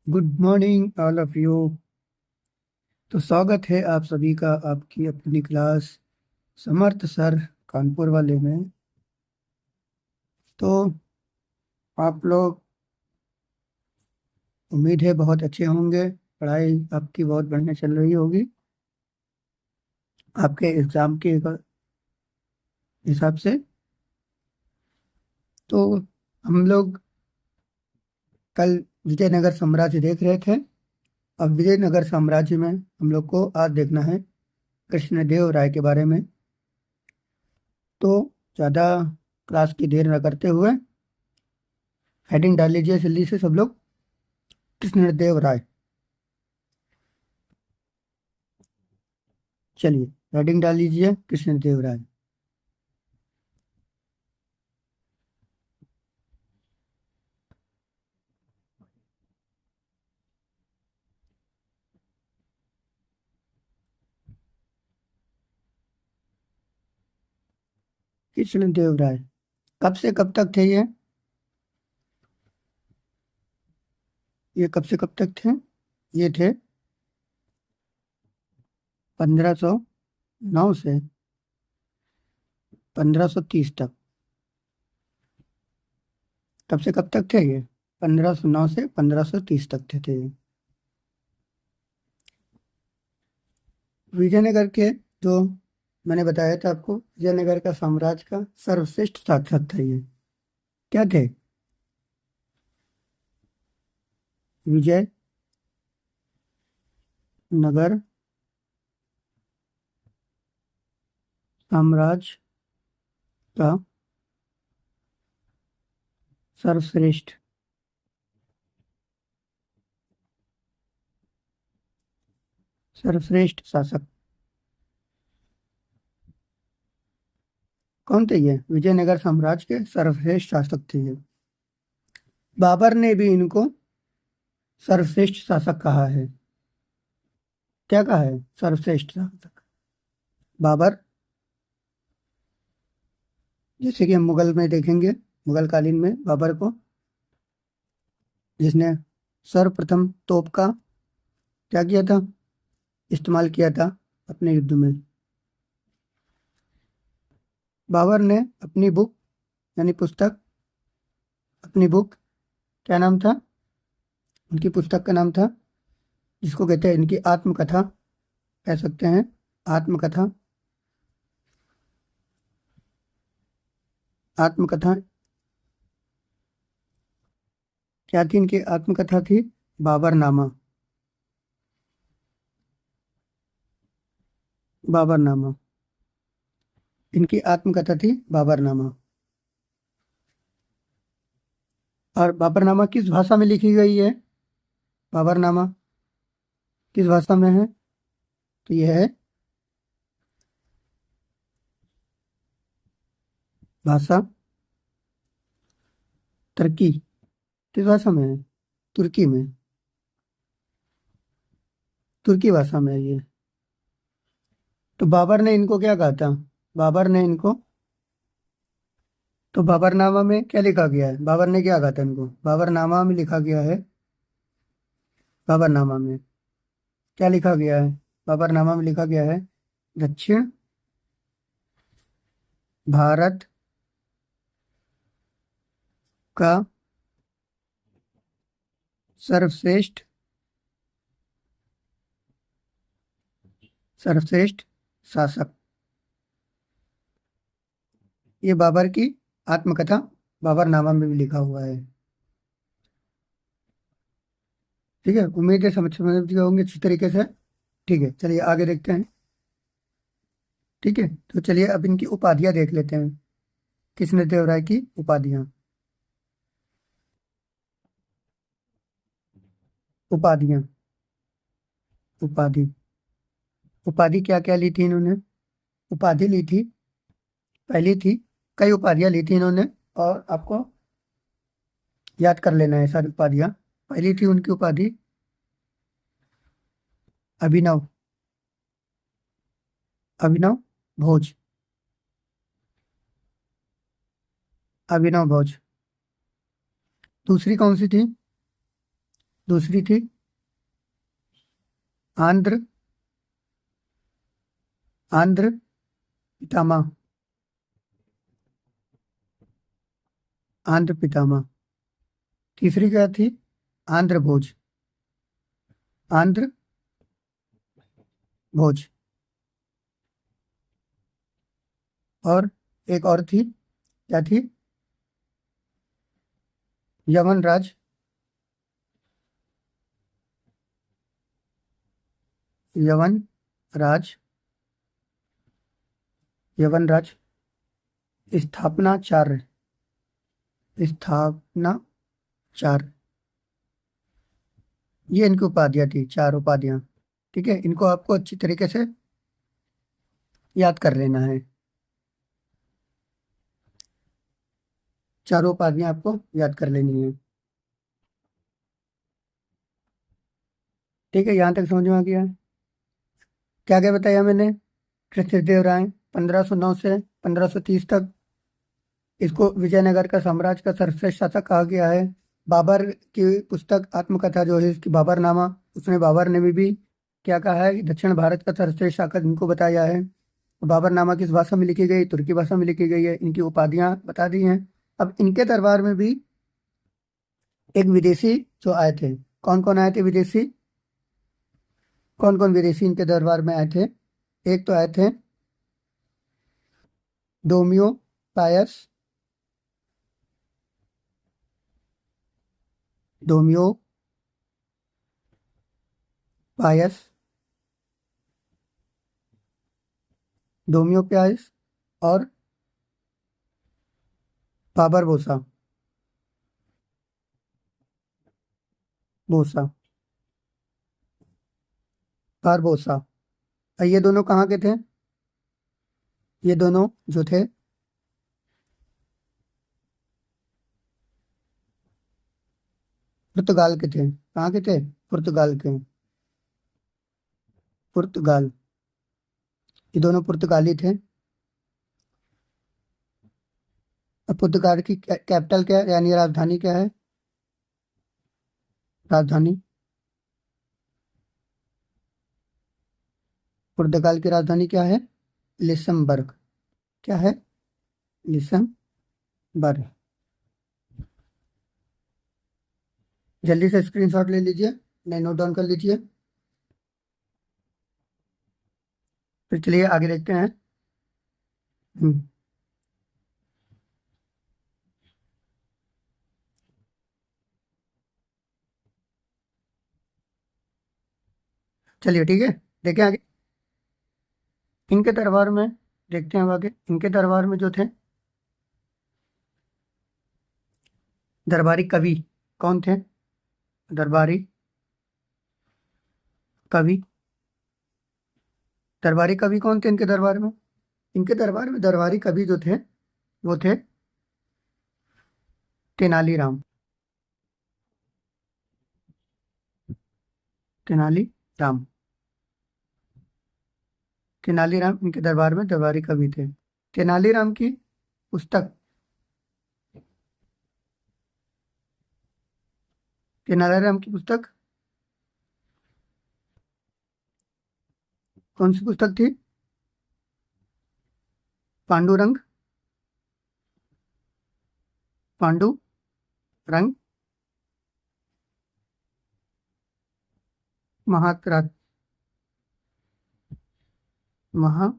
Good morning all of you. तो स्वागत है आप सभी का आपकी अपनी क्लास समर्थ सर कानपुर वाले में। तो आप लोग उम्मीद है बहुत अच्छे होंगे। पढ़ाई आपकी बहुत बढ़िया चल रही होगी आपके एग्ज़ाम के हिसाब से। तो हम लोग कल विजयनगर साम्राज्य देख रहे थे। अब विजयनगर साम्राज्य में हम लोग को आज देखना है कृष्णदेव राय के बारे में। तो ज़्यादा क्लास की देर न करते हुए हेडिंग डाल लीजिए जल्दी से सब लोग। कृष्णदेव राय। चलिए हेडिंग डाल लीजिए कृष्णदेव राय। कृष्णदेव राय कब से कब तक थे ये कब से कब तक थे? ये थे 1509 से 1530 तक। कब से कब तक थे ये? 1509 से 1530 तक थे ये। विजयनगर के जो मैंने बताया था आपको, विजयनगर का साम्राज्य का सर्वश्रेष्ठ शासक था ये। क्या थे? विजय नगर साम्राज्य का सर्वश्रेष्ठ सर्वश्रेष्ठ शासक कौन थे? ये विजयनगर साम्राज्य के सर्वश्रेष्ठ शासक थे ये। बाबर ने भी इनको सर्वश्रेष्ठ शासक कहा है। क्या कहा है? सर्वश्रेष्ठ शासक। बाबर, जैसे कि हम मुगल में देखेंगे, मुगल कालीन में बाबर को, जिसने सर्वप्रथम तोप का क्या किया था? इस्तेमाल किया था अपने युद्ध में। बाबर ने अपनी बुक यानी पुस्तक, अपनी बुक क्या नाम था? उनकी पुस्तक का नाम था, जिसको कहते हैं इनकी आत्मकथा, कह सकते हैं आत्मकथा। आत्मकथा क्या थी? इनकी आत्मकथा थी बाबरनामा। बाबरनामा इनकी आत्मकथा थी, बाबरनामा। और बाबरनामा किस भाषा में लिखी गई है? बाबरनामा किस भाषा में है? तो यह है भाषा तुर्की। किस भाषा में है? तुर्की में। तुर्की भाषा में है ये। तो बाबर ने इनको क्या कहा था? बाबर ने इनको, तो बाबरनामा में क्या लिखा गया है? बाबर ने क्या कहा था इनको? बाबरनामा में लिखा गया है, बाबरनामा में क्या लिखा गया है? बाबरनामा में लिखा गया है दक्षिण भारत का सर्वश्रेष्ठ सर्वश्रेष्ठ शासक। ये बाबर की आत्मकथा बाबरनामा में भी लिखा हुआ है। ठीक है, उम्मीद है समझ गए होंगे अच्छी तरीके से। ठीक है, चलिए आगे देखते हैं। ठीक है, तो चलिए अब इनकी उपाधियां देख लेते हैं। कृष्णदेव राय की उपाधियां। उपाधियां उपाधि उपाधि क्या क्या ली थी इन्होंने? उपाधि ली थी, पहली थी, कई उपाधियां ली थी इन्होंने, और आपको याद कर लेना है सारी उपाधियां। पहली थी उनकी उपाधि अभिनव, अभिनव भोज। अभिनव भोज। दूसरी कौन सी थी? दूसरी थी आंध्र आंध्र पितामह। आंध्र पितामह। तीसरी क्या थी? आंध्र भोज। आंध्र भोज। और एक और थी, क्या थी? यवन राज। यवन राज। यवन राज स्थापनाचार्य। स्थापनाचार्य। ये इनकी उपाधियां थी, चार उपाधियां। ठीक है, इनको आपको अच्छी तरीके से याद कर लेना है। चारों उपाधियां आपको याद कर लेनी है। ठीक है, यहां तक समझ में आ गया है? क्या क्या बताया मैंने? कृष्णदेव राय 1509 से 1530 तक, इसको विजयनगर का साम्राज्य का सर्वश्रेष्ठ शासक कहा गया है। बाबर की पुस्तक आत्मकथा जो है इसकी बाबरनामा, उसमें बाबर ने भी क्या कहा है कि दक्षिण भारत का सर्वश्रेष्ठ शासक इनको बताया है। बाबरनामा किस भाषा में लिखी गई? तुर्की भाषा में लिखी गई है। इनकी उपाधियां बता दी हैं। अब इनके दरबार में भी एक विदेशी जो आए थे, कौन कौन आए थे विदेशी? कौन कौन विदेशी इनके दरबार में आए थे? एक तो आए थे डोमियो पायस। डोमियो पायस। डोमियो पायस और बाबर बोसा। बोसा। बारबोसा। ये दोनों कहाँ के थे? ये दोनों जो थे पुर्तगाल के थे। कहाँ के थे? पुर्तगाल के। पुर्तगाल। ये दोनों पुर्तगाली थे। अब पुर्तगाल की कैपिटल क्या है, यानी राजधानी क्या है? राजधानी, पुर्तगाल की राजधानी क्या है? लिसमबर्ग। क्या है? लिसमबर्ग। जल्दी से स्क्रीनशॉट ले लीजिए, नहीं नोट डाउन कर लीजिए। फिर चलिए आगे देखते हैं। हम्म, चलिए ठीक है, देखें आगे इनके दरबार में। देखते हैं अब आगे इनके दरबार में जो थे दरबारी कवि कौन थे? दरबारी कवि। दरबारी कवि कौन थे इनके दरबार में? इनके दरबार में दरबारी कवि जो थे वो थे तेनालीराम। तेनालीराम। तेनालीराम इनके दरबार में दरबारी कवि थे। तेनालीराम की पुस्तक, तेनालीराम की पुस्तक कौन सी पुस्तक थी? पांडुरंग। पांडु रंग महात्रा महाथरम।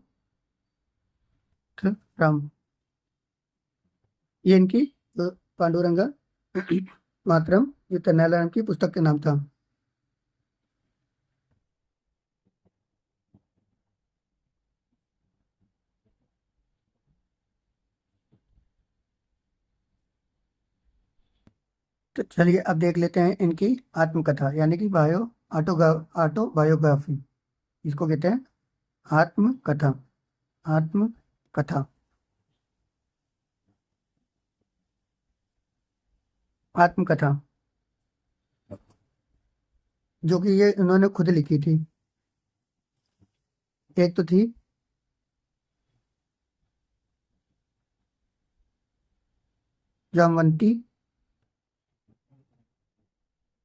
ये इनकी पांडुरंगा मातरम, ये तेनालीराम की पुस्तक के नाम था। तो चलिए अब देख लेते हैं इनकी आत्मकथा, यानी कि ऑटोबायोग्राफी। इसको कहते हैं आत्मकथा। आत्मकथा। आत्मकथा जो कि ये इन्होंने खुद लिखी थी। एक तो थी जामवंती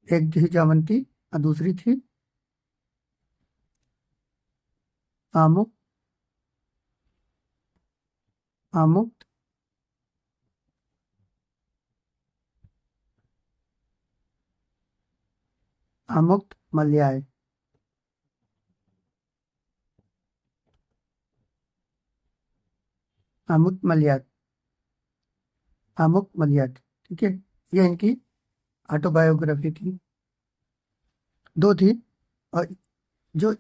एक थी जामंती और दूसरी थी आमुक, आमुक्त, आमुक्त मलयाय। आमुक्त मलयात, आमुक्त मलयात। ठीक है, ये इनकी ऑटोबायोग्राफी थी। दो थी। और जो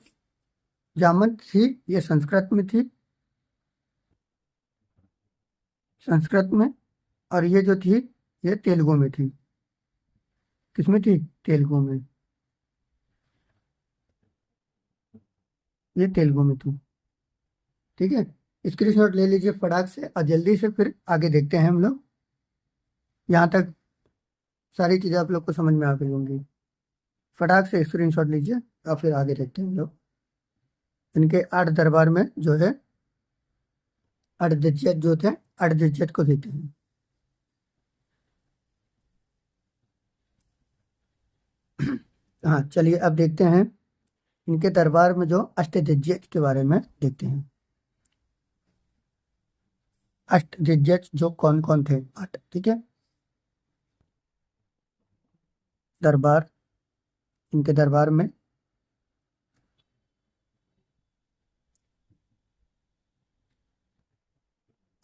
जामंत थी ये संस्कृत में थी, संस्कृत में। और ये जो थी ये तेलुगु में थी। किसमें थी? तेलुगु में। ये तेलुगु में थी। ठीक है, स्क्रीनशॉट ले लीजिए फटाक से और जल्दी से फिर आगे देखते हैं हम लोग। यहाँ तक सारी चीजें आप लोग को समझ में आ गई होंगी। फटाक से स्क्रीनशॉट लीजिए और फिर आगे देखते हैं हम लोग। इनके आठ दरबार में जो है अड़दिज्जत जो थे, अड़दिज्जत को देते हैं। हाँ चलिए अब देखते हैं इनके दरबार में जो अष्टदिग्गज के बारे में देखते हैं। अष्टदिग्गज जो कौन कौन थे? आठ। ठीक है, दरबार, इनके दरबार में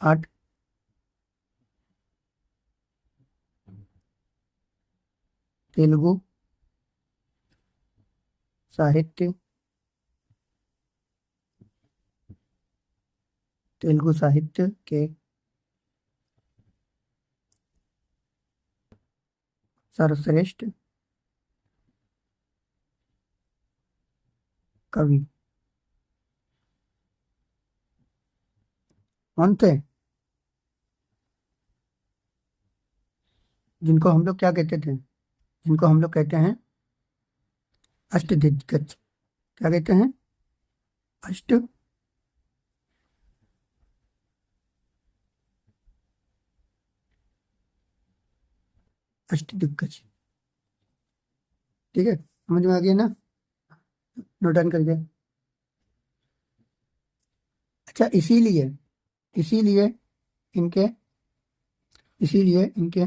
आठ। तेलुगु साहित्य, तेलुगु साहित्य के सर्वश्रेष्ठ कवि कौन थे? जिनको हम लोग क्या कहते थे? जिनको हम लोग कहते हैं अष्टदिग्गज। क्या कहते हैं? अष्ट अष्टदिग्गज। ठीक है, समझ में आ गया ना? नोट डाउन कर दिया। अच्छा, इसीलिए इनके इसीलिए इनके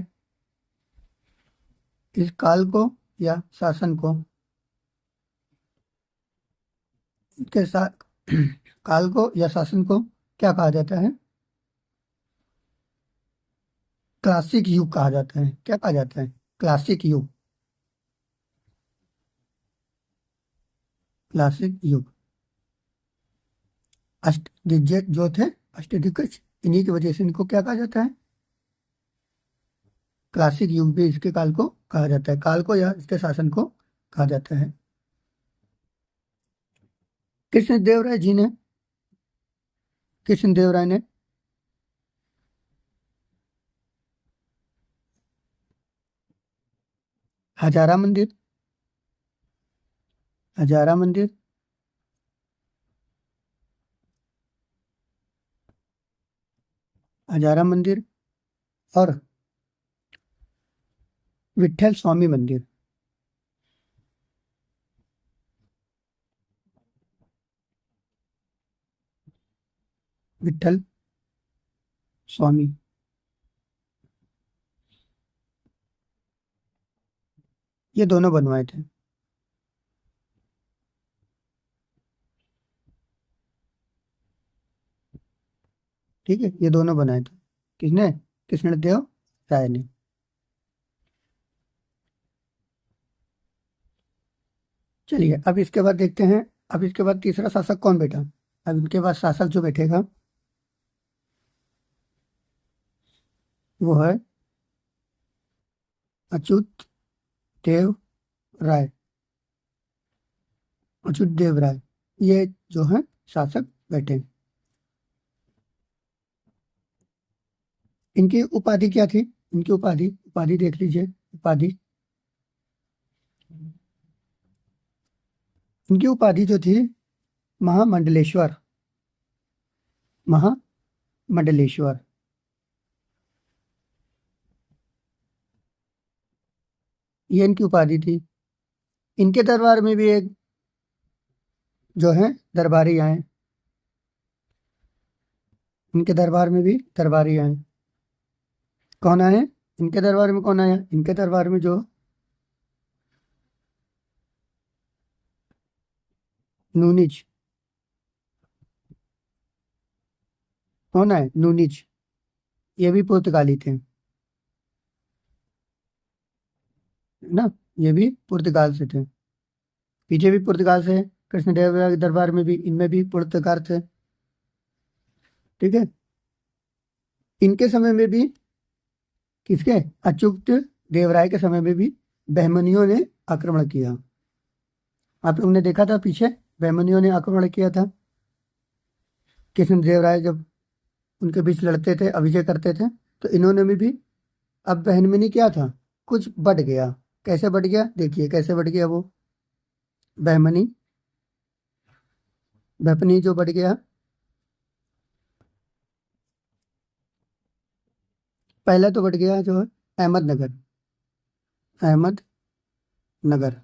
इस काल को या शासन को, इनके साथ काल को या शासन को क्या कहा जाता है? क्लासिक युग कहा जाता है। क्या कहा जाता है? क्लासिक युग। क्लासिक युग। अष्टदिग्गज जो थे, अष्टदिग्गज, इन्हीं की वजह से इनको क्या कहा जाता है? क्लासिक युग भी इसके काल को कहा जाता है, काल को या इसके शासन को कहा जाता है। कृष्णदेव राय जी ने, कृष्णदेव राय ने हजारा मंदिर, हजारा मंदिर, हजारा मंदिर और विठल स्वामी मंदिर, विठल स्वामी, ये दोनों बनवाए थे। ठीक है, ये दोनों बनाए थे। किसने? कृष्णदेव राय ने। चलिए अब इसके बाद देखते हैं। अब इसके बाद तीसरा शासक कौन बैठा? अब इनके बाद शासक जो बैठेगा वो है अच्युत देव राय। अच्युत देव राय, ये जो है शासक बैठे। इनकी उपाधि क्या थी? इनकी उपाधि, उपाधि देख लीजिए। उपाधि, इनकी उपाधि जो थी महामंडलेश्वर, महामंडलेश्वर। ये इनकी उपाधि थी। इनके दरबार में भी एक जो है दरबारी आए, इनके दरबार में भी दरबारी आए। कौन आए इनके दरबार में? कौन आया इनके दरबार में? जो नूनिज। कौन आए? नूनिज। ये भी पुर्तगाली थे, है ना? ये भी पुर्तगाल से थे। पीछे भी पुर्तगाल से, कृष्णदेव राय के दरबार में भी, इनमें भी पुर्तगाल थे। ठीक है। इनके समय में भी, किसके? अच्युत देवराय के समय में भी बहमनियों ने आक्रमण किया। आप लोगों ने देखा था पीछे, बहमनियों ने आक्रमण किया था। कृष्णदेव राय जब उनके बीच लड़ते थे, अविजय करते थे, तो इन्होंने भी। अब बहमनी क्या था? कुछ बढ़ गया। कैसे बढ़ गया? देखिए कैसे बढ़ गया वो बहमनी। बहपनी जो बढ़ गया, पहला तो बढ़ गया जो है अहमदनगर। अहमदनगर।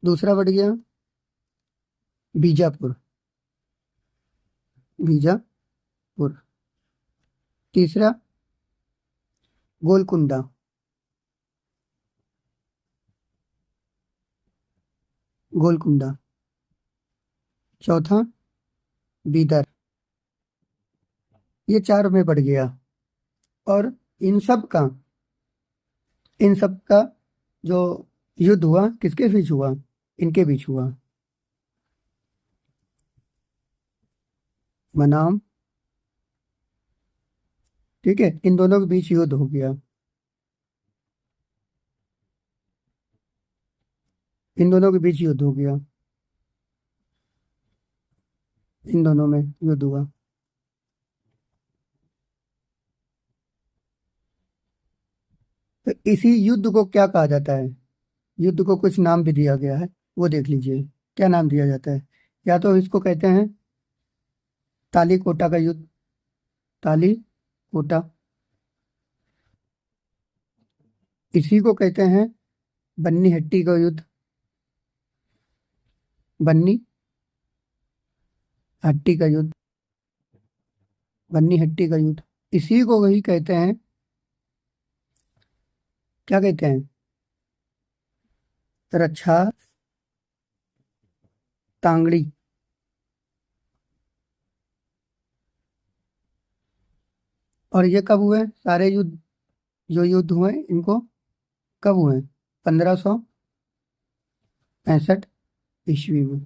दूसरा बढ़ गया बीजापुर। बीजापुर। तीसरा गोलकुंडा। गोलकुंडा। चौथा बीदर। ये चार में बढ़ गया। और इन सब का इन सब का जो युद्ध हुआ, किसके बीच हुआ? इनके बीच हुआ। बनाम। ठीक है, इन दोनों के बीच युद्ध हो गया। इन दोनों के बीच युद्ध हो गया। इन दोनों में युद्ध हुआ। तो इसी युद्ध को क्या कहा जाता है? युद्ध को कुछ नाम भी दिया गया है, वो देख लीजिए। क्या नाम दिया जाता है? या तो इसको कहते हैं ताली कोटा का युद्ध। ताली कोटा। इसी को कहते हैं बन्नी हट्टी का युद्ध। बन्नी हट्टी का युद्ध। बन्नी हट्टी का युद्ध। इसी को वही कहते हैं, क्या कहते हैं? रक्षा तांगड़ी। और ये कब हुए सारे युद्ध? जो युद्ध हुए इनको कब हुए? 1565 ईस्वी में।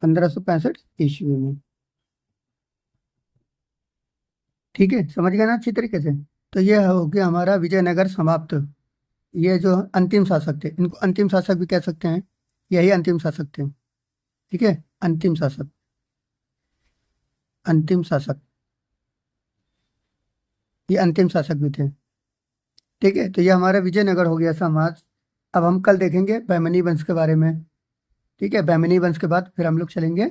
1565 ईस्वी में। ठीक है, समझ गए ना अच्छी तरीके से? तो ये हो गया हमारा विजयनगर समाप्त। ये जो अंतिम शासक थे, इनको अंतिम शासक भी कह सकते हैं। यही अंतिम शासक थे। ठीक है, अंतिम शासक। अंतिम शासक। ये अंतिम शासक भी थे। ठीक है, तो ये हमारा विजयनगर हो गया समाज। अब हम कल देखेंगे बहमनी वंश के बारे में। ठीक है, बहमनी वंश के बाद फिर हम लोग चलेंगे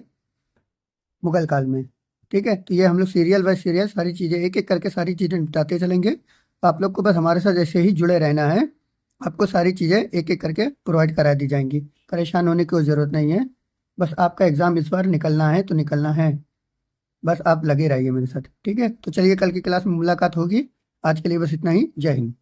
मुगल काल में। ठीक है, तो ये हम लोग सीरियल बाय सीरियल सारी चीज़ें एक एक करके सारी चीज़ें निपटाते चलेंगे। आप लोग को बस हमारे साथ ऐसे ही जुड़े रहना है। आपको सारी चीज़ें एक एक करके प्रोवाइड करा दी जाएंगी। परेशान होने की कोई ज़रूरत नहीं है। बस आपका एग्ज़ाम इस बार निकलना है तो निकलना है। बस आप लगे रहिए मेरे साथ। ठीक है, तो चलिए कल की क्लास में मुलाकात होगी। आज के लिए बस इतना ही। जय हिंद।